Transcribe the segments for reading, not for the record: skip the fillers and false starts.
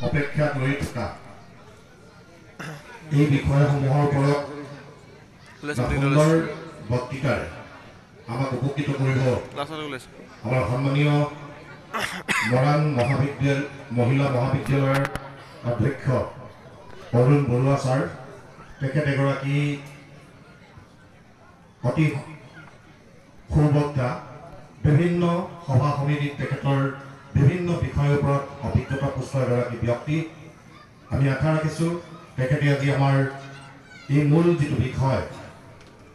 অপেক্ষা কৰি থকা এই বিষয়সমূহৰ ওপৰত সুন্দৰ বক্তৃতাৰে আমাক উপকৃত কৰিব আমাৰ সন্মানীয় মৰাণ মহিলা মহাবিদ্যালয়ৰ অধ্যক্ষ অৰুণ বৰুৱা ছাৰ। তেখেত এগৰাকী অতি সুবক্তা, বিভিন্ন সভা সমিতিত তেখেতৰ বিভিন্ন বিষয়ৰ ওপৰত অভিজ্ঞতা পুষ্ট এগৰাকী ব্যক্তি। আমি আশা ৰাখিছোঁ তেখেতে আজি আমাৰ এই মূল যিটো বিষয়,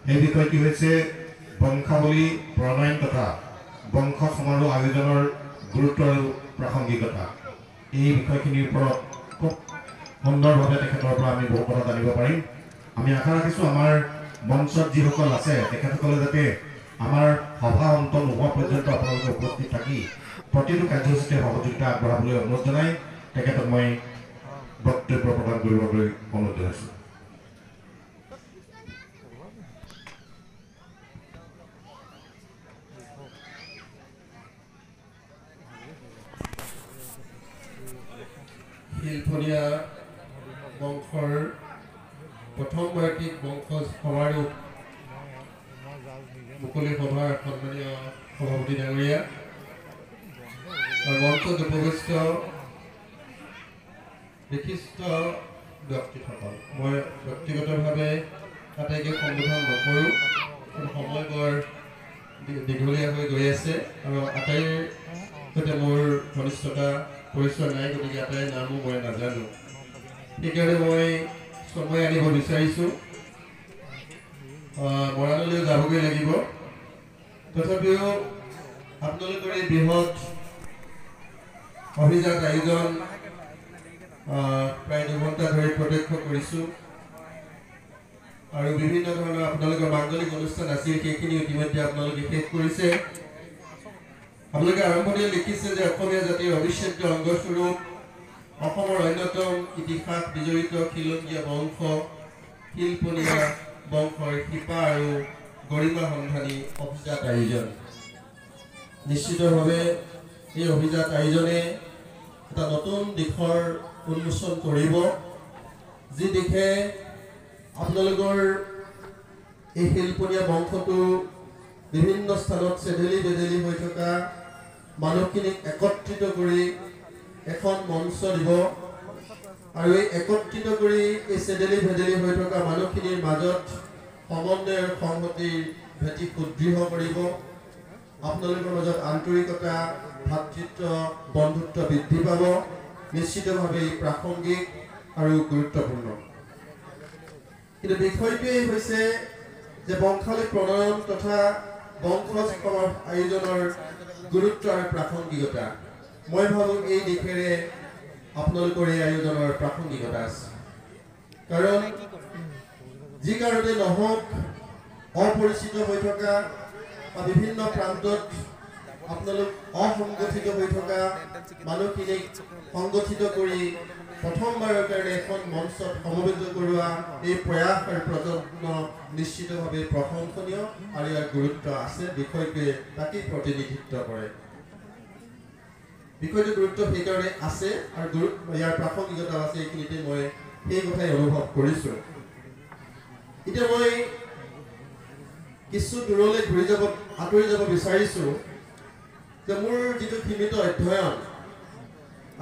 সেই বিষয়টি হৈছে বংশাৱলী প্ৰণয়ন তথা বংশ সমাৰোহ আয়োজনৰ গুৰুত্ব আৰু প্ৰাসংগিকতা। এই বিষয়খিনিৰ ওপৰত খুব সুন্দৰভাৱে তেখেতৰ পৰা আমি বহু কথা জানিব পাৰিম। আমি আশা ৰাখিছোঁ আমাৰ মঞ্চত যিসকল আছে তেখেতসকলে যাতে আমাৰ সভা অন্ত নোহোৱা পৰ্যন্ত আপোনালোকে উপস্থিত থাকি প্ৰতিটো কাৰ্যসূচীতে সহযোগিতা আগবঢ়াবলৈ অনুৰোধ জনাই তেখেতক মই বক্তব্য প্ৰদান কৰিবলৈ অনুৰোধ জনাইছোঁ। শিলপনীয়া বংশৰ প্ৰথম বাৰ্ষিক বংশজ সমাৰোহ মুকলি সভাৰ সন্মানীয় সভাপতি ডাঙৰীয়া আৰু মঞ্চত উপবিষ্ট বিশিষ্ট ব্যক্তিসকল, মই ব্যক্তিগতভাৱে আটাইকে সম্বোধন নকৰোঁ, সময় বৰ দীঘলীয়া হৈ গৈ আছে আৰু আটাইৰ সৈতে মোৰ ঘনিষ্ঠতা পৰিচয় নাই, গতিকে আটাইৰ নামো মই নাজানো। সেইকাৰণে মই সময় আনিব বিচাৰিছোঁ। মৰাণলৈ যাবগৈ লাগিব, তথাপিও আপোনালোকৰ এই বৃহৎ অভিজাত আয়োজন প্ৰায় 2 ঘণ্টা ধৰি প্ৰত্যক্ষ কৰিছোঁ আৰু বিভিন্ন ধৰণৰ আপোনালোকৰ মাংগলিক অনুষ্ঠান আছিল, সেইখিনি ইতিমধ্যে আপোনালোকে শেষ কৰিছে। আপোনালোকে আৰম্ভণিতে লিখিছে যে অসমীয়া জাতিৰ অবিচ্ছেদ্য অংগস্বৰূপ অসমৰ অন্যতম ইতিহাস বিজড়িত খিলঞ্জীয়া বংশ শিলপনীয়া বংশৰ শিপা আৰু গৰিমা সন্ধানী অভিজাত আয়োজন। নিশ্চিতভাৱে এই অভিজাত আয়োজনে এটা নতুন দিশৰ উন্মোচন কৰিব, যি দিশে আপোনালোকৰ এই শিলপনীয়া বংশটো বিভিন্ন স্থানত চেদেলি বেদেলি হৈ থকা মানুহখিনিক একত্ৰিত কৰি এখন মঞ্চ দিব আৰু এই একত্ৰিত কৰি এই চেদেলি ভেদেলি হৈ থকা মানুহখিনিৰ মাজত সমন্বয় আৰু সংহতিৰ ভেটি সুদৃঢ় কৰিব। আপোনালোকৰ মাজত আন্তৰিকতা, ভাতৃত্ব, বন্ধুত্ব বৃদ্ধি পাব। নিশ্চিতভাৱে প্ৰাসংগিক আৰু গুৰুত্বপূৰ্ণ। কিন্তু বিষয়টোৱেই হৈছে যে বংশাৱলী প্ৰণয়ন তথা বংশজ সমাৰোহ আয়োজনৰ গুৰুত্ব আৰু প্ৰাসংগিকতা। মই ভাবোঁ এই দিশেৰে আপোনালোকৰ এই আয়োজনৰ প্ৰাসংগিকতা আছে, কাৰণ যি কাৰণতে নহওক অপৰিচিত হৈ থকা বা বিভিন্ন প্ৰান্তত আপোনালোক অসংগঠিত হৈ থকা মানুহখিনিক সংগঠিত কৰি প্ৰথমবাৰৰ কাৰণে এখন মঞ্চত সমবেত কৰোৱা এই প্ৰয়াস আৰু প্ৰযত্ন নিশ্চিতভাৱে প্ৰশংসনীয় আৰু ইয়াৰ গুৰুত্ব আছে। বিষয়টোৱে তাকেই প্ৰতিনিধিত্ব কৰে। বিষয়টোৰ গুৰুত্ব সেইকাৰণে আছে আৰু ইয়াৰ প্ৰাসংগিকতা আছে, এইখিনিতে মই সেই কথাই অনুভৱ কৰিছোঁ। এতিয়া মই কিছু দূৰলৈ আঁতৰি যাব বিচাৰিছোঁ যে মোৰ যিটো সীমিত অধ্যয়ন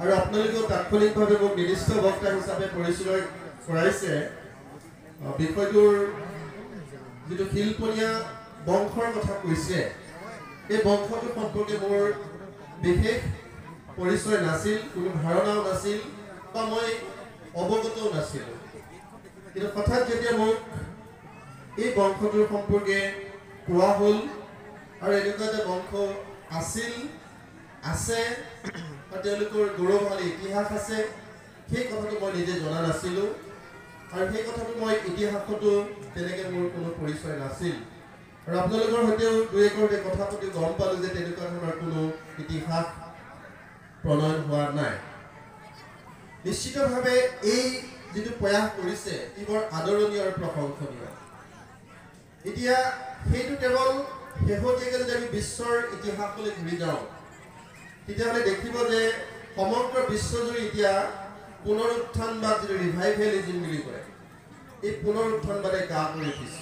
আৰু আপোনালোকেও তাৎক্ষণিকভাৱে মোক নিৰ্দিষ্ট বক্তা হিচাপে পৰিচয় কৰাইছে, বিষয়টোৰ যিটো শিলপনীয়া বংশৰ কথা কৈছে, এই বংশটোৰ সম্পৰ্কে মোৰ বিশেষ পৰিচয় নাছিল, কোনো ধাৰণাও নাছিল বা মই অৱগতও নাছিলোঁ। কিন্তু হঠাৎ যেতিয়া মোক এই বংশটোৰ সম্পৰ্কে কোৱা হ'ল আৰু এনেকুৱা এটা বংশ আছিল, আছে বা তেওঁলোকৰ গৌৰৱশালী ইতিহাস আছে, সেই কথাটো মই নিজে জনা নাছিলোঁ আৰু সেই কথাটো মই ইতিহাসতো তেনেকৈ মোৰ কোনো পৰিচয় নাছিল। আৰু আপোনালোকৰ সৈতেও 2-1 কথা পাতি গম পালোঁ যে তেনেকুৱা ধৰণৰ কোনো ইতিহাস প্ৰণয়ন হোৱা নাই। নিশ্চিতভাৱে এই যিটো প্ৰয়াস কৰিছে ই বৰ আদৰণীয় আৰু প্ৰশংসনীয়। এতিয়া সেইটো কেৱল শেহতীয়াকৈ যদি আমি বিশ্বৰ ইতিহাসলৈ ঘূৰি যাওঁ তেতিয়াহ'লে দেখিব যে সমগ্ৰ বিশ্বজুৰি এতিয়া পুনৰুত্থানবাদ যিটো ৰিভাইভেলিজম বুলি কয়, এই পুনৰুত্থানবাদে গা কৰি উঠিছে।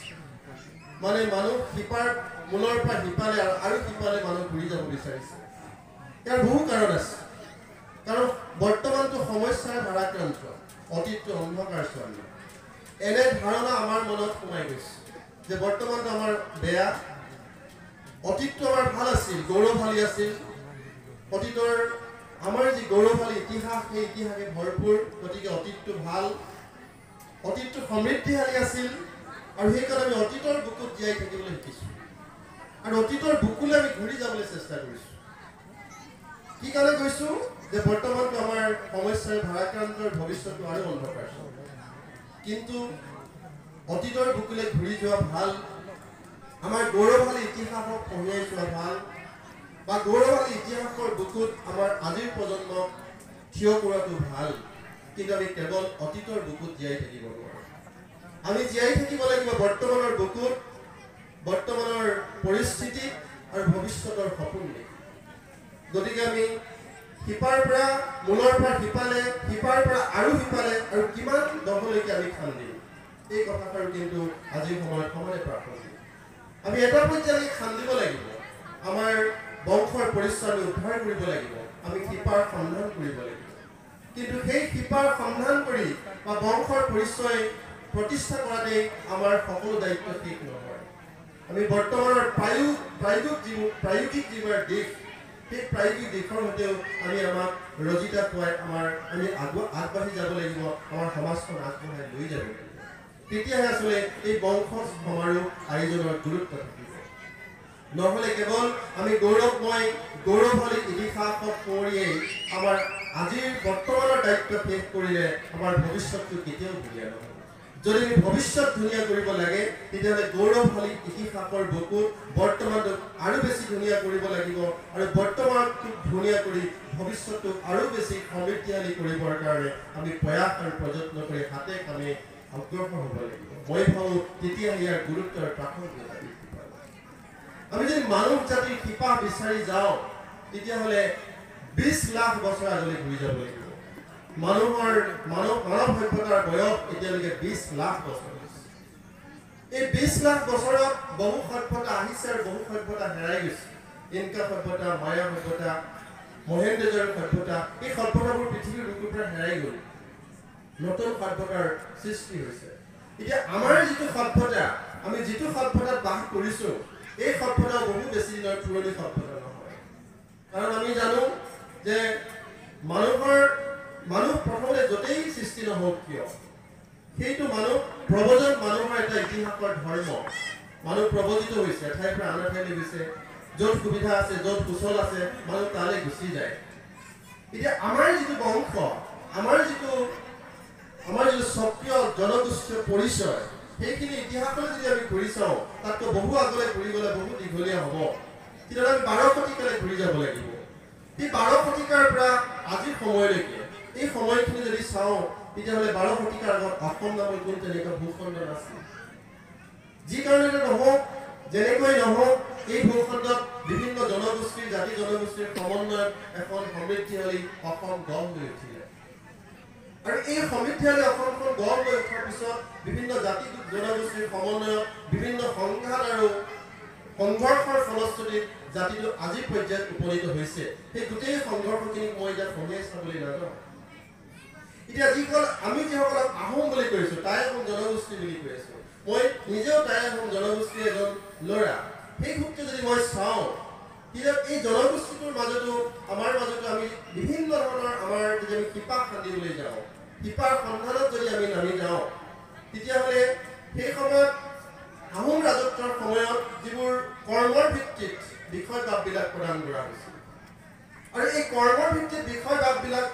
মানে মানুহ শিপাৰ মূলৰ পৰা শিপালে আৰু শিপালে মানুহ ঘূৰি যাব বিচাৰিছে। ইয়াৰ বহু কাৰণ আছে। কাৰণ বৰ্তমানটো সমস্যাৰ ভাৰাক্ৰান্ত, অতীতটো অন্ধকাৰ ছোৱালী, এনে ধাৰণা আমাৰ মনত সোমাই গৈছে যে বৰ্তমানটো আমাৰ বেয়া, অতীতটো আমাৰ ভাল আছিল, গৌৰৱশালী আছিল। অতীতৰ আমাৰ যি গৌৰৱশালী ইতিহাস, সেই ইতিহাসে ভৰপূৰ, গতিকে অতীতটো ভাল, অতীতটো সমৃদ্ধিশালী আছিল। আৰু সেইকাৰণে আমি অতীতৰ বুকুত জীয়াই থাকিবলৈ শিকিছোঁ আৰু অতীতৰ বুকুলৈ আমি ঘূৰি যাবলৈ চেষ্টা কৰিছোঁ। কি কাৰণে কৈছোঁ যে বৰ্তমানটো আমাৰ সমস্যাৰ ভাৰাক্ৰান্তৰ, ভৱিষ্যতটো আৰু অন্ধকাৰ। কিন্তু অতীতৰ বুকুলৈ ঘূৰি যোৱা ভাল, আমাৰ গৌৰৱশালী ইতিহাসক কঢ়িয়াই যোৱা ভাল, বা গৌৰৱশালী ইতিহাসৰ বুকুত আমাৰ আজিৰ প্ৰজন্মক থিয় কৰাটো ভাল। কিন্তু আমি কেৱল অতীতৰ বুকুত জীয়াই থাকিব নোৱাৰোঁ। আমি জীয়াই থাকিব লাগিব বৰ্তমানৰ বুকুত, বৰ্তমানৰ পৰিস্থিতি আৰু ভৱিষ্যতৰ সপোন দেখি। গতিকে আমি শিপাৰ পৰা, মূলৰ পৰা শিপালে, শিপাৰ পৰা আৰু শিপালে, আৰু কিমান দহলৈকে আমি খান্দিম, এই কথাষাৰ কিন্তু আজিৰ সময়ত সমানে প্ৰাসংগিক। আমি এটা পৰ্যায়লৈ খান্দিব লাগিব, আমাৰ বংশৰ পৰিচয় আমি উদ্ধাৰ কৰিব লাগিব, আমি শিপাৰ সন্ধান কৰিব লাগিব। কিন্তু সেই শিপাৰ সন্ধান কৰি বা বংশৰ পৰিচয় প্ৰতিষ্ঠা কৰাতেই আমাৰ সকলো দায়িত্ব শেষ নহয়। আমি বৰ্তমানৰ প্ৰায়োগিক যিবোৰ দিশ, সেই প্ৰায়োগিক দিশৰ সৈতেও আমাক ৰজিতা পোৱাই আমি আগবাঢ়ি যাব লাগিব, আমাৰ সমাজখন আগবঢ়াই লৈ যাব লাগিব। তেতিয়াহে আচলতে এই বংশ সমাৰোহ আয়োজনৰ গুৰুত্ব থাকিব। নহ'লে কেৱল আমি গৌৰৱশালী ইতিহাসক সোঁৱৰিয়েই আমাৰ আজিৰ বৰ্তমানৰ দায়িত্ব শেষ কৰিলে আমাৰ ভৱিষ্যতটো কেতিয়াও ধুনীয়া নহয়। যদি আমি ভৱিষ্যত ধুনীয়া কৰিব লাগে, তেতিয়াহ'লে গৌৰৱশালী ইতিহাসৰ বুকুত বৰ্তমানটোক আৰু বেছি ধুনীয়া কৰিব লাগিব, আৰু বৰ্তমানটোক ধুনীয়া কৰি ভৱিষ্যতটোক আৰু বেছি সমৃদ্ধিশালী কৰিবৰ কাৰণে আমি প্ৰয়াস আৰু প্ৰযত্ন কৰি হাতে কামে অগ্ৰসৰ হ'ব লাগিব। মই ভাবোঁ তেতিয়া ইয়াৰ গুৰুত্ব আৰু প্ৰাসংগিকতা বৃদ্ধি পাব। আমি যদি মানৱ জাতিৰ শিপা বিচাৰি যাওঁ, তেতিয়াহ'লে 20 লাখ বছৰ আগলৈ ঘূৰি যাব লাগিব। মানৱ সভ্যতাৰ বয়স এতিয়ালৈকে 20 লাখ বছৰ হৈছে। এই 20 লাখ বছৰত বহু সভ্যতা আহিছে আৰু বহু সভ্যতা হেৰাই গৈছে। ইনকা সভ্যতা, মায়া সভ্যতা, মহেঞ্জোদাৰো সভ্যতা, এই সভ্যতাবোৰ পৃথিৱীৰ বুকুৰ পৰা হেৰাই গ'ল। নতুন সভ্যতাৰ সৃষ্টি হৈছে। এতিয়া আমাৰ যিটো সভ্যতা, আমি যিটো সভ্যতাত বাস কৰিছোঁ, এই সভ্যতা বহু বেছি দিনৰ পুৰণি সভ্যতা নহয়। কাৰণ আমি জানো যে মানুহ প্ৰথমতে য'তেই সৃষ্টি নহওক কিয়, সেইটো প্ৰব্ৰজন মানুহৰ এটা ইতিহাসৰ ধৰ্ম। মানুহ প্ৰব্ৰজিত হৈছে, এঠাইৰ পৰা আন এঠাইলৈ গৈছে, য'ত সুবিধা আছে, য'ত সুচল আছে, মানুহ তালৈ গুচি যায়। এতিয়া আমাৰ যিটো বংশ, আমাৰ যিটো স্বকীয় জনগোষ্ঠীয় পৰিচয়, সেইখিনি ইতিহাসলৈ যদি আমি ঘূৰি চাওঁ, তাতকৈ বহু আগলৈ ঘূৰি গ'লে বহু দীঘলীয়া হ'ব। তেতিয়াহ'লে আমি 12 শতিকালৈ ঘূৰি যাব লাগিব। এই 12 শতিকাৰ পৰা আজিৰ সময়লৈকে এই সময়খিনি যদি চাওঁ, তেতিয়াহ'লে 12 শতিকাৰ আগত অসম নামৰ কোনো তেনেকুৱা ভূখণ্ড নাছিল। যি কাৰণে নহওক, যেনেকৈ নহওক, এই ভূখণ্ডত বিভিন্ন জনগোষ্ঠীৰ, জাতি জনগোষ্ঠীৰ সমন্বয়ত এখন সমৃদ্ধিশালী অসম গঢ় লৈ উঠিলে। আৰু এই সমৃদ্ধিশালী অসমখন গঢ় লৈ উঠাৰ পিছত বিভিন্ন জাতি জনগোষ্ঠীৰ সমন্বয়ত বিভিন্ন সংঘাত আৰু সংঘৰ্ষৰ ফলশ্ৰুতিত জাতিটো আজিৰ পৰ্যায়ত উপনীত হৈছে। সেই গোটেই সংঘৰ্ষখিনিক মই এতিয়া সমীয়াই চাবলৈ নাযাওঁ। এতিয়া আমি যিসকলক আহোম বুলি কৈছোঁ, টাই আহোম জনগোষ্ঠী বুলি কৈ আছোঁ, মই নিজেও টাই আহোম জনগোষ্ঠীৰ এজন ল'ৰা। সেই সূত্ৰে যদি মই চাওঁ, তেতিয়া এই জনগোষ্ঠীটোৰ মাজতো আমাৰ মাজতো আমি বিভিন্ন ধৰণৰ যদি আমি শিপা খান্দিবলৈ যাওঁ, শিপাৰ সন্ধানত যদি আমি নামি যাওঁ, তেতিয়াহ'লে সেই সময়ত আহোম ৰাজত্বৰ সময়ত যিবোৰ কৰ্মৰ ভিত্তিত বিষয়বাববিলাক প্ৰদান কৰা হৈছিল, আৰু এই কৰ্মৰ ভিত্তিত বিষয়বাববিলাক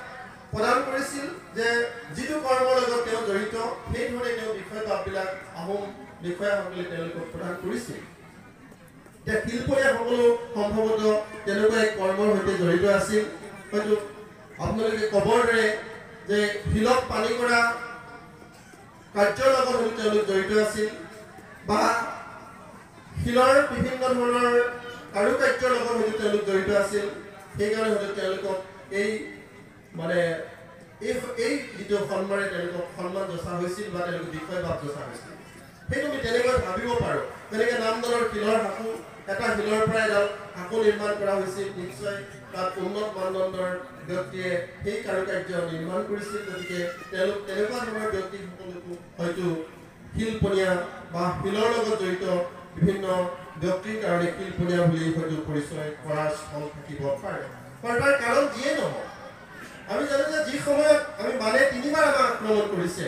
প্ৰদান কৰিছিল যে যিটো কৰ্মৰ লগত তেওঁ জড়িত, সেইধৰণে তেওঁ বিষয়বাববিলাক আহোম বিষয়াসকলে তেওঁলোকক প্ৰদান কৰিছিল। এতিয়া শিলপৰীয়াসকলো সম্ভৱতঃ তেনেকুৱা এক কৰ্মৰ সৈতে জড়িত আছিল। হয়তো আপোনালোকে ক'বৰ দৰে যে শিলত পানী কৰা কাৰ্যৰ লগত হয়তো তেওঁলোক জড়িত আছিল, বা শিলৰ বিভিন্ন ধৰণৰ কাৰুকাৰ্যৰ লগত হয়তো তেওঁলোক জড়িত আছিল। সেইকাৰণে হয়তো তেওঁলোকক এই এই যিটো সন্মানে তেওঁলোকক সন্মান যচা হৈছিল বা তেওঁলোকে বিষয়বাদ যচা হৈছিল সেইটো আমি তেনেকৈ ভাবিব পাৰোঁ যেনেকৈ নামদালৰ শিলৰ সাঁকো এটা শিলৰ পৰা এডাল সাঁকো নিৰ্মাণ কৰা হৈছিল নিশ্চয় তাত উন্নত মানদণ্ডৰ ব্যক্তিয়ে সেই কাৰুকাৰ্য নিৰ্মাণ কৰিছিল গতিকে তেওঁলোক তেনেকুৱা ধৰণৰ ব্যক্তিসকলকো হয়তো শিলপনীয়া বা শিলৰ লগত জড়িত বিভিন্ন ব্যক্তিৰ কাৰণে শিলপনীয়া বুলি হয়তো পৰিচয় কৰা স্থল থাকিব পাৰে তাৰ কাৰণ যিয়ে নহওক আমি জানো যে যি সময়ত আমি মানে 3বাৰ আমাক আক্ৰমণ কৰিছে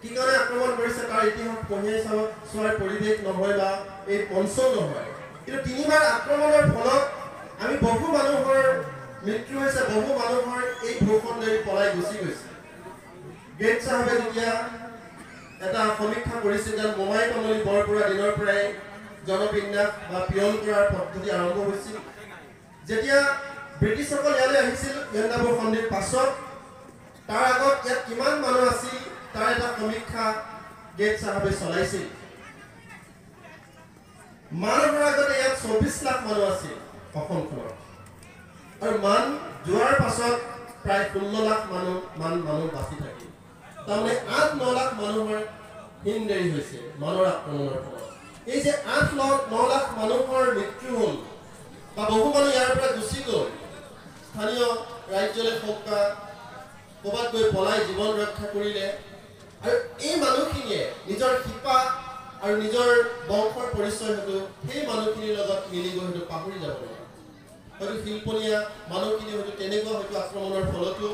কি কাৰণে আক্ৰমণ কৰিছে তাৰ ইতিহাস পঢ়িয়াই চোৱাৰ পৰিৱেশ নহয় বা এই অঞ্চল নহয় কিন্তু 3বাৰ আক্ৰমণৰ ফলত আমি বহু মানুহৰ মৃত্যু হৈছে বহু মানুহৰ এই ভূখণ্ডেৰে পলাই গুচি গৈছে গেট চাহাবে যেতিয়া এটা সমীক্ষা কৰিছিল যে মোমাই কমলি বৰপুৰা দিনৰ পৰাই জনবিন্যাস বা পিয়ল কৰাৰ পদ্ধতি আৰম্ভ হৈছিল যেতিয়া ব্ৰিটিছসকল ইয়ালৈ আহিছিল ইন্দাবুৰ সন্ধিৰ পাছত তাৰ আগত ইয়াত কিমান মানুহ আছিল তাৰ এটা সমীক্ষা গেট চাহাবে চলাইছিল মানুহৰ আগতে ইয়াত 24 লাখ মানুহ আছিল অসমখনত আৰু মান যোৱাৰ পাছত প্ৰায় 16 লাখ মানুহ বাচি থাকিল তাৰমানে 8-9 লাখ মানুহৰ হিনদেৰি হৈছে মানৰ আক্ৰমণৰ ফলত এই যে 8-9 লাখ মানুহৰ মৃত্যু হ'ল বা বহু মানুহ ইয়াৰ পৰা গুচি গ'ল স্থানীয় ৰাজ্যলৈ সৌকা ক'ৰবাত গৈ পলাই জীৱন ৰক্ষা কৰিলে আৰু এই মানুহখিনিয়ে নিজৰ শিপা আৰু নিজৰ বংশৰ পৰিচয় হয়তো সেই মানুহখিনিৰ লগত মিলি গৈ হয়তো পাহৰি যাব লাগে হয়তো শিলপনীয়া মানুহখিনি হয়তো তেনেকুৱা হয়তো আক্ৰমণৰ ফলতো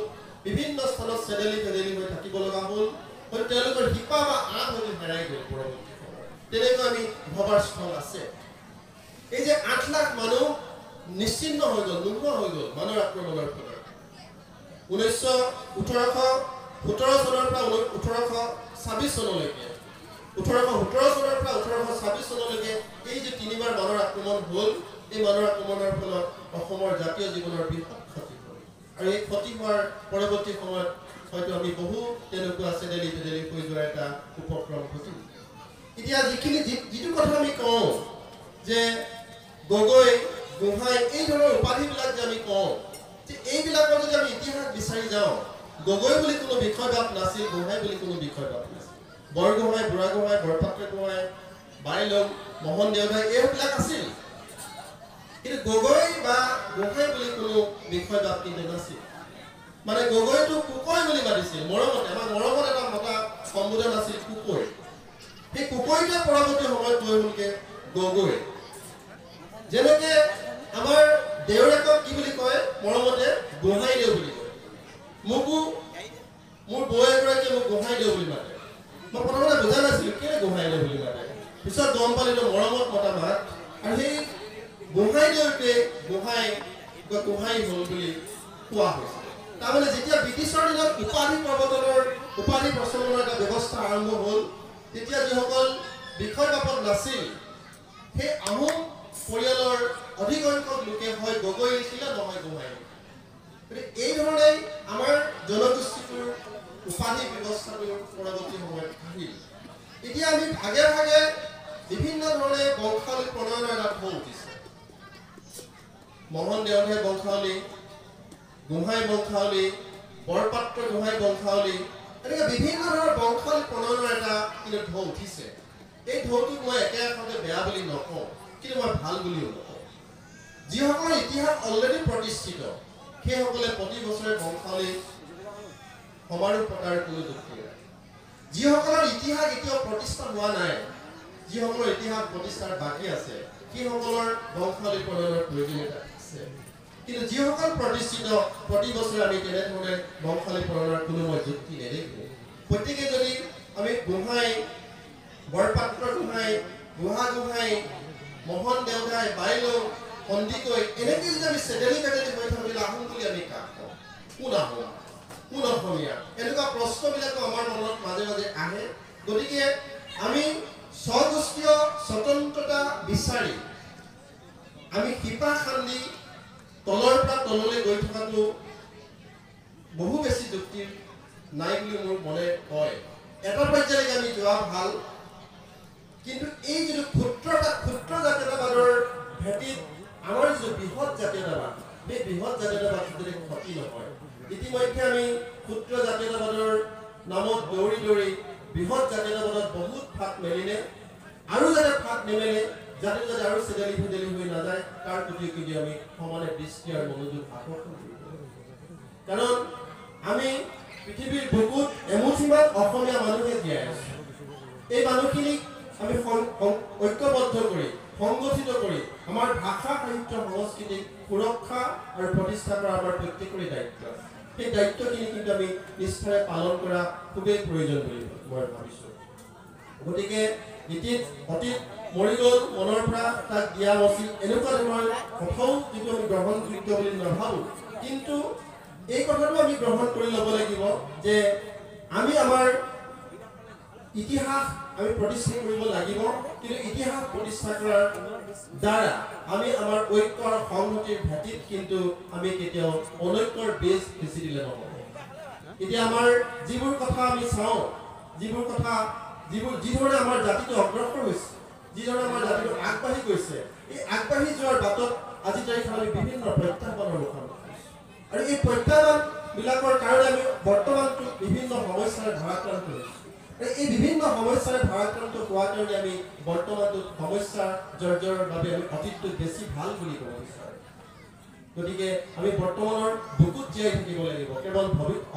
বিভিন্ন স্থানত চেদেলি হৈ থাকিব লগা হ'ল হয়তো তেওঁলোকৰ শিপা বা আহ হয়তো হেৰাই গ'ল পৰৱৰ্তী সময়ত তেনেকুৱা আমি ভবাৰ স্থল আছে এই যে 8 লাখ মানুহ নিশ্চিন্ন হৈ গ'ল নোহোৱা হৈ গ'ল মানৰ আক্ৰমণৰ ফলত 1817 চনৰ পৰা 1826 চনলৈকে 1817 চনৰ পৰা 1826 চনলৈকে এই যে 3বাৰ মানৰ আক্ৰমণ হ'ল এই মানৰ আক্ৰমণৰ ফলত অসমৰ জাতীয় জীৱনৰ বৃহৎ ক্ষতি হ'ল আৰু এই ক্ষতি হোৱাৰ পৰৱৰ্তী সময়ত হয়তো আমি বহু তেনেকুৱা চেদেলি হৈ যোৱাৰ এটা উপক্ৰম ঘটিল এতিয়া যিটো কথা আমি কওঁ যে গগৈ গোহাঁই এই ধৰণৰ উপাধিবিলাক যে আমি কওঁ যে এইবিলাকৰ যদি আমি ইতিহাস বিচাৰি যাওঁ গগৈ বুলি কোনো বিষয়বাদ নাছিল গোহাঁই বুলি কোনো বিষয়বাদ নাছিল বৰগোহাঁই বুঢ়াগোহাঁই বৰপাত্ৰ গোহাঁই বাইলং মোহন দেওধাই এইবিলাক আছিল কিন্তু গগৈ বা গোহাঁই বুলি কোনো বিষয়বাদ কিন্তু নাছিল মানে গগৈটো কুকৈ বুলি মাতিছিল মৰমতে আমাৰ মৰমত এটা মতা সম্বোধন আছিল কুকৈ সেই কুকৈটোৱে পৰৱৰ্তী সময়ত গৈ হ'লকে গগৈ যেনেকে আমাৰ দেউৰেকক কি বুলি কয় মৰমতে গোহাঁই দেউ বুলি কয় মোকো মোৰ বৌ এগৰাকীয়ে মোক গোহাঁই দেউ বুলি মাতে মই প্ৰথমতে বুজা নাছিলোঁ কেলে গোহাঁই দেউ বুলি মাতে পিছত গম পালোঁ মৰমত মতা মাত আৰু সেই গোহাঁই দেউটোৱে গোহাঁই হ'ল বুলি কোৱা হৈছিল তাৰমানে যেতিয়া ব্ৰিটিছৰ দিনত উপাধি প্ৰচলনৰ এটা ব্যৱস্থা আৰম্ভ হ'ল তেতিয়া যিসকল বিষয়বাপত নাছিল সেই আহোম পৰিয়ালৰ অধিকসংখ্যক লোকে হয় গগৈ লিখিলে নহয় গোহাঁই গতিকে এই ধৰণে আমাৰ জনগোষ্ঠীটোৰ উপাধি ব্যৱস্থাটোৰ পৰৱৰ্তী সময়ত আহিল এতিয়া আমি ভাগে ভাগে বিভিন্ন ধৰণে বংশাৱলী প্ৰণয়নৰ এটা ঢৌ উঠিছে মোহন দেওধাই বংশাৱলী গোহাঁই বংশাৱলী বৰপাত্ৰ গোহাঁই বংশাৱলী এনেকৈ বিভিন্ন ধৰণৰ বংশাৱলী প্ৰণয়নৰ এটা কিন্তু ঢৌ উঠিছে এই ঢৌটোক মই একে একেতে বেয়া বুলি নকওঁ কিন্তু মই ভাল বুলিও নকওঁ যিসকলৰ ইতিহাস অলৰেডি প্ৰতিষ্ঠিত সেইসকলে প্ৰতি বছৰে বংশাৱলী সমাৰোহ পতাৰ কোনো যুক্তি নাই যিসকলৰ ইতিহাস এতিয়াও প্ৰতিষ্ঠা হোৱা নাই যিসকলৰ ইতিহাস প্ৰতিষ্ঠাৰ বাকী আছে সেইসকলৰ বংশাৱলী প্ৰণয়নৰ প্ৰয়োজনীয়তা আছে কিন্তু যিসকল প্ৰতিষ্ঠিত প্ৰতি বছৰে আমি তেনেধৰণে বংশাৱলী প্ৰণয়নৰ কোনো মই যুক্তি নেদেখোঁ প্ৰত্যেকে যদি আমি গোহাঁই বৰপাত্ৰ গোহাঁই বুঢ়াগোহাঁই মোহন দেওধাই বাইলৌ সন্দিকৈ এনেকৈ যদি আমি চেদেলি হৈ থাকিলে আহোম বুলি আমি কাক কওঁ কোন আহোম কোন অসমীয়া এনেকুৱা প্ৰশ্নবিলাকো আমাৰ মনত মাজে মাজে আহে গতিকে আমি স্বগোষ্ঠীয় স্বতন্ত্ৰতা বিচাৰি আমি শিপা খান্দি তলৰ পৰা তললৈ গৈ থকাটো বহু বেছি যুক্তি নাই বুলি মোৰ মনে কয় এটা পৰ্যায়লৈকে আমি যোৱা ভাল কিন্তু এই যিটো ক্ষুদ্ৰ জাতীয়তাবাদৰ ভেটিত আমাৰ যিটো বৃহৎ জাতীয়তাবাদ সেই বৃহৎ জাতীয়তাবাদ যদি ক্ষতি নহয় ইতিমধ্যে আমি ক্ষুদ্ৰ জাতীয়তাবাদৰ নামত দৌৰি বৃহৎ জাতীয়তাবাদত বহুত ফাট মেলিলে আৰু যাতে ফাট নেমেলে যাতে আৰু চেদেলি ফেদেলি হৈ নাযায় তাৰ প্ৰতি কিন্তু আমি সমানে দৃষ্টি আৰু মনোযোগ আকৰ্ষণ কৰিব কাৰণ আমি পৃথিৱীৰ বুকুত এমুঠিমান অসমীয়া মানুহে জীয়াই আছো এই মানুহখিনিক আমি ঐক্যবদ্ধ কৰি সংগঠিত কৰি আমাৰ ভাষা সাহিত্য সংস্কৃতিক সুৰক্ষা আৰু প্ৰতিষ্ঠা কৰা আমাৰ প্ৰত্যেকৰে দায়িত্ব সেই দায়িত্বখিনি কিন্তু আমি নিষ্ঠাৰে পালন কৰা খুবেই প্ৰয়োজন বুলি মই ভাবিছোঁ গতিকে অতীত মৰি গ'ল মনৰ পৰা তাক দিয়া উচিত এনেকুৱা ধৰণৰ কথাও যিটো আমি গ্ৰহণযোগ্য বুলি নাভাবোঁ কিন্তু এই কথাটো আমি গ্ৰহণ কৰি ল'ব লাগিব যে আমি আমাৰ ইতিহাস আমি প্ৰতিষ্ঠা কৰিব লাগিব কিন্তু ইতিহাস প্ৰতিষ্ঠা কৰাৰ দ্বাৰা আমি আমাৰ ঐক্য আৰু সংহতিৰ ভেটিত কিন্তু আমি কেতিয়াও অনৈক্যৰ বীজ সিঁচি দিলে নহ'ব এতিয়া আমাৰ যিবোৰ কথা আমি চাওঁ যিধৰণে আমাৰ জাতিটো অগ্ৰসৰ হৈছে যিধৰণে আমাৰ জাতিটো আগবাঢ়ি গৈছে এই আগবাঢ়ি যোৱাৰ বাটত আজি তাৰিখত আমি বিভিন্ন প্ৰত্যাহ্বানৰ মুখামুখি আৰু এই প্ৰত্যাহ্বানবিলাকৰ কাৰণে আমি বৰ্তমানটো বিভিন্ন সমস্যাৰে ভাৰাক্ৰান্ত হৈছোঁ এই বিভিন্ন সমস্যাৰে ভাৰাক্ৰান্ত হোৱাৰ কাৰণে আমি বৰ্তমানটো সমস্যাৰ জৰ্জৰৰ বাবে আমি অতীতটো বেছি ভাল বুলি ক'ব বিচাৰোঁ গতিকে আমি বৰ্তমানৰ বুকুত জীয়াই থাকিব লাগিব কেৱল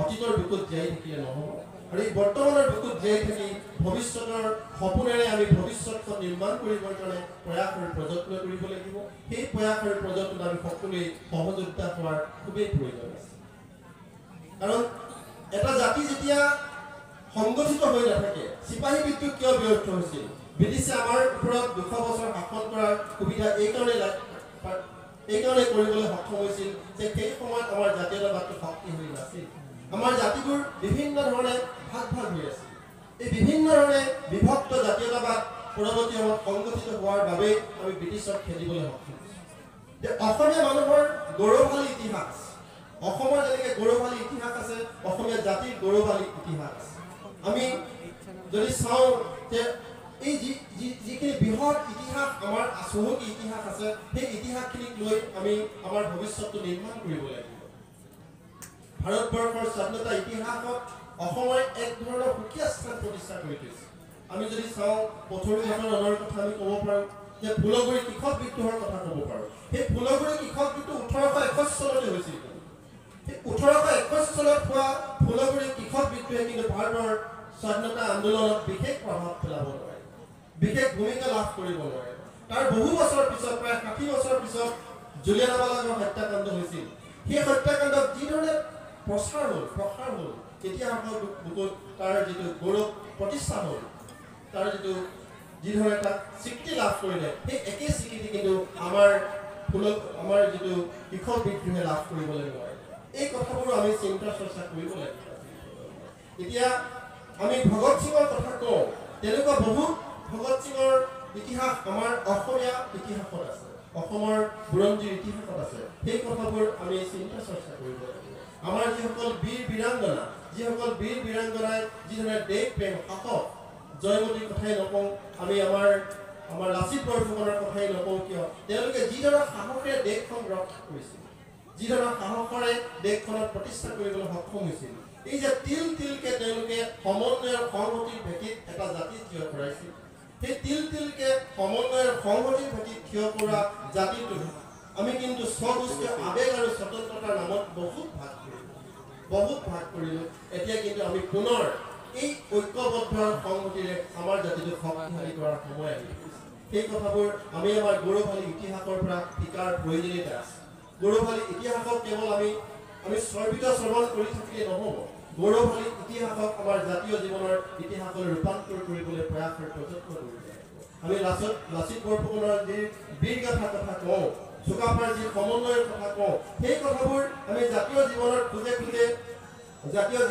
অতীতৰ বুকুত জীয়াই থাকিলে নহ'ব আৰু এই বৰ্তমানৰ বুকুত জীয়াই থাকি ভৱিষ্যতৰ সপোনেৰে আমি ভৱিষ্যতখন নিৰ্মাণ কৰিবৰ কাৰণে প্ৰয়াস আৰু প্ৰযত্ন কৰিব লাগিব সেই প্ৰয়াস আৰু প্ৰযত্নত আমি সকলোৱে সহযোগিতা হোৱাৰ খুবেই প্ৰয়োজন আছে কাৰণ এটা জাতি যেতিয়া সংগঠিত হৈ নাথাকে চিপাহী বিদ্ৰোহ কিয় ব্যৰ্থ হৈছিল ব্ৰিটিছে আমাৰ ওপৰত 200 বছৰ শাসন কৰাৰ সুবিধা এইকাৰণে কৰিবলৈ সক্ষম হৈছিল যে সেই সময়ত আমাৰ জাতীয়তাবাদটো শক্তিশালী নাছিল আমাৰ জাতিবোৰ বিভিন্ন ধৰণে ভাগ হৈ আছিল এই বিভিন্ন ধৰণে বিভক্ত জাতীয়তাবাদ পৰৱৰ্তী সময়ত সংগঠিত হোৱাৰ বাবে আমি ব্ৰিটিছক খেলিবলৈ সক্ষম হৈছোঁ যে অসমীয়া মানুহৰ গৌৰৱশালী ইতিহাস অসমৰ যেনেকৈ গৌৰৱশালী ইতিহাস আছে অসমীয়া জাতিৰ গৌৰৱশালী ইতিহাস আছে আমি যদি চাওঁ যে এই যিখিনি বৃহৎ ইতিহাস আমাৰ চহকী ইতিহাস আছে সেই ইতিহাসখিনিক লৈ আমি আমাৰ ভৱিষ্যতটো নিৰ্মাণ কৰিব লাগিব ভাৰতবৰ্ষৰ স্বাধীনতা ইতিহাসত অসমৰ এক ধৰণৰ সুকীয়া স্থান প্ৰতিষ্ঠা কৰি থৈছে আমি যদি চাওঁ পথৰুঘাটৰ ৰণৰ কথা আমি ক'ব পাৰোঁ যে ফুলগুৰি কৃষক বিদ্ৰোহৰ কথা ক'ব পাৰোঁ সেই ফুলগুৰি কৃষক বিদ্ৰোহ 1821 চনতে হৈছিল সেই 1821 চনত হোৱা ফুলগুৰি কৃষক বিদ্ৰোহে কিন্তু ভাৰতৰ স্বাধীনতা আন্দোলনত বিশেষ প্ৰভাৱ পেলাব নোৱাৰে বিশেষ ভূমিকা লাভ কৰিব নোৱাৰে তাৰ বহু বছৰ পিছত প্ৰায় 60 বছৰ পিছত জুলিয়ানৱালাবাগৰ হত্যাকাণ্ড হৈছিল সেই হত্যাকাণ্ডত যিধৰণে প্ৰসাৰ হ'ল ইতিহাসৰ বুকুত তাৰ যিটো গৌৰৱ প্ৰতিষ্ঠা হ'ল তাৰ যিধৰণে তাক স্বীকৃতি লাভ কৰিলে সেই একেই স্বীকৃতি কিন্তু আমাৰ যিটো কৃষক বিদ্ৰোহে লাভ কৰিবলৈ নোৱাৰে এই কথাবোৰ আমি চিন্তা চৰ্চা কৰিব লাগিব এতিয়া আমি ভগত সিঙৰ কথা কওঁ তেনেকুৱা বহুত ভগত সিঙৰ ইতিহাস আমাৰ অসমীয়া ইতিহাসত আছে অসমৰ বুৰঞ্জীৰ ইতিহাসত আছে সেই কথাবোৰ আমি চিন্তা চৰ্চা কৰিব লাগিব আমাৰ যিসকল বীৰ বীৰাংগনাই যিধৰণে দেশ প্ৰেম সাহস জয়মতীৰ কথাই নকওঁ আমি আমাৰ লাচিত বৰফুকনৰ কথাই নকওঁ কিয় তেওঁলোকে যিদৰে সাহসেৰে দেশখন ৰক্ষা কৰিছিল যিধৰণৰ সাহসেৰে দেশখনক প্ৰতিষ্ঠা কৰিবলৈ সক্ষম হৈছিল এই যে তিলকে তেওঁলোকে সমন্বয় আৰু সংহতিৰ ভেটিত এটা জাতি থিয় কৰাইছিল সেই তিলকে সমন্বয় আৰু সংহতিৰ ভেটিত থিয় কৰা জাতিটো আমি কিন্তু স্বগোষ্ঠীয় আবেগ আৰু স্বতন্ত্ৰতাৰ নামত বহুত ভাগ কৰিলোঁ এতিয়া কিন্তু আমি পুনৰ এই ঐক্যবদ্ধ সংহতিৰে আমাৰ জাতিটোক শক্তিশালী কৰাৰ সময় আহি সেই কথাবোৰ আমি আমাৰ গৌৰৱশালী ইতিহাসৰ পৰা শিকাৰ প্ৰয়োজনীয়তা আছে গৌৰৱশালী ইতিহাসক কেৱল আমি শ্ৰৱণ কৰি থাকিলে নহ'ব গৌৰৱশালী ইতিহাসক আমাৰ জাতীয় জীৱনৰ ইতিহাসলৈ ৰূপান্তৰ কৰিবলৈ প্ৰয়াস আৰু প্ৰযত্ন কৰিব লাগিব আমি লাচিত বৰফুকনৰ যি বীৰগাথাৰ কথা কওঁ চুকাফাৰ যি সমন্বয়ৰ কথা কওঁ সেই কথাবোৰ আমি জাতীয় জীৱনৰ খোজে জাতীয়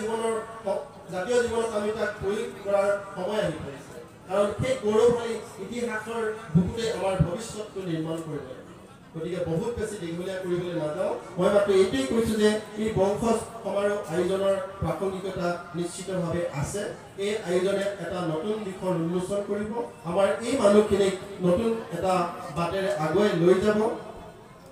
জীৱনত আমি তাক প্ৰয়োগ কৰাৰ সময় আহি পৰিছে কাৰণ সেই গৌৰৱশালী ইতিহাসৰ বুকুতে আমাৰ ভৱিষ্যতটো নিৰ্মাণ কৰিব লাগিব গতিকে বহুত বেছি দীঘলীয়া কৰিবলৈ নাযাওঁ মই মাত্ৰ এইটোৱেই কৈছোঁ যে এই বংশজ সমাৰোহ আয়োজনৰ প্ৰাসংগিকতা নিশ্চিতভাৱে আছে এই আয়োজনে এটা নতুন দিশৰ উন্মোচন কৰিব আমাৰ এই মানুহখিনিক নতুন এটা বাটেৰে আগুৱাই লৈ যাব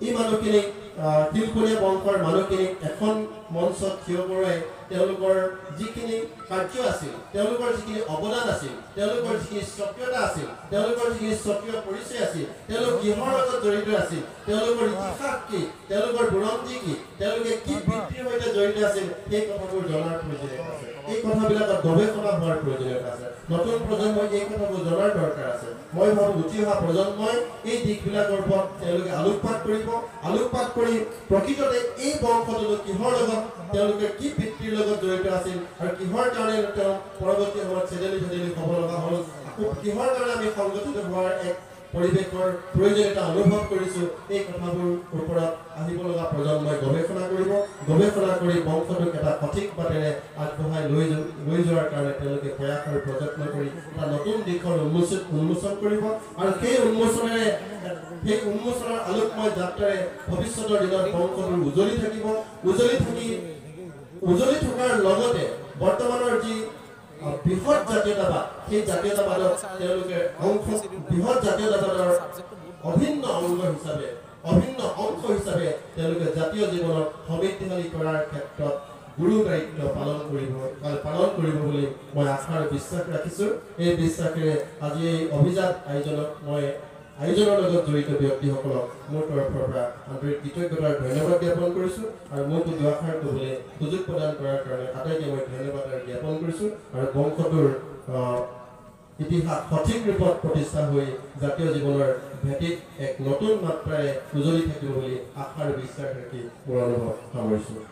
এই মানুহখিনিক শিলপৰীয়া বংশৰ মানুহখিনিক এখন মঞ্চত থিয় কৰোৱাই তেওঁলোকৰ যিখিনি কাৰ্য আছিল, তেওঁলোকৰ যিখিনি অৱদান আছিল, তেওঁলোকৰ যিখিনি স্বকীয়তা আছিল, তেওঁলোকৰ যিখিনি স্বকীয় পৰিচয় আছিল, তেওঁলোক কিহৰ লগত জড়িত আছিল, তেওঁলোকৰ ইতিহাস কি, তেওঁলোকৰ বুৰঞ্জী কি, তেওঁলোকে কি বৃত্তিৰ সৈতে জড়িত আছিল, সেই কথাবোৰ জনাৰ প্ৰয়োজনীয়তা আছে। এই কথাবিলাকত গৱেষণা হোৱাৰ প্ৰয়োজনীয়তা আছে। নতুন প্ৰজন্মই এই কথাবোৰ জনাৰ দৰকাৰ আছে। মই ভাবোঁ উঠি অহা প্ৰজন্মই এই দিশবিলাকৰ ওপৰত তেওঁলোকে আলোকপাত কৰিব, আলোকপাত কৰি প্ৰকৃততে এই বংশটোলৈ কিহৰ লগত তেওঁলোকে কি বৃত্তিৰ লগত জড়িত আছিল আৰু কিহৰ কাৰণে তেওঁ পৰৱৰ্তী সময়ত চেদেলি হ'ব লগা হ'ল, আকৌ কিহৰ কাৰণে আমি সংগঠিত হোৱাৰ এক পৰিৱেশৰ প্ৰয়োজনীয়তা অনুভৱ কৰিছোঁ, এই কথাবোৰ ওপৰত আহিব লগা প্ৰজন্মই গৱেষণা কৰিব, গৱেষণা কৰি বংশটোক এটা সঠিক বাটেৰে আগবঢ়াই লৈ যোৱাৰ কাৰণে তেওঁলোকে প্ৰয়াস আৰু প্ৰযত্ন কৰি এটা নতুন দিশৰ উন্মোচন কৰিব আৰু সেই উন্মোচনৰ আলোকময় যাত্ৰাৰে ভৱিষ্যতৰ দিনত বংশটো উজলি থকাৰ লগতে বৰ্তমানৰ যি বৃহৎ জাতীয়তাবাদ, সেই জাতীয়তাবাদক তেওঁলোকে বৃহৎ জাতীয়তাবাদৰ অভিন্ন অংশ হিচাপে তেওঁলোকে জাতীয় জীৱনক সমৃদ্ধিশালী কৰাৰ ক্ষেত্ৰত গুৰু দায়িত্ব পালন কৰিব বুলি মই আশা আৰু বিশ্বাস ৰাখিছোঁ। এই বিশ্বাসেৰে আজি এই অভিজাত আয়োজনৰ লগত জড়িত ব্যক্তিসকলক মোৰ তৰফৰ পৰা আন্তৰিক কৃতজ্ঞতাৰ ধন্যবাদ জ্ঞাপন কৰিছোঁ আৰু মোক দুআষাৰ ক'বলৈ সুযোগ প্ৰদান কৰাৰ কাৰণে আটাইকে মই ধন্যবাদ জ্ঞাপন কৰিছোঁ আৰু বংশটোৰ ইতিহাস সঠিক ৰূপত প্ৰতিষ্ঠা হৈ জাতীয় জীৱনৰ ভেটিত এক নতুন মাত্ৰাৰে উজলি থাকিব বুলি আশা আৰু বিশ্বাস ৰাখি মোৰ অনুভৱ সামৰিছোঁ।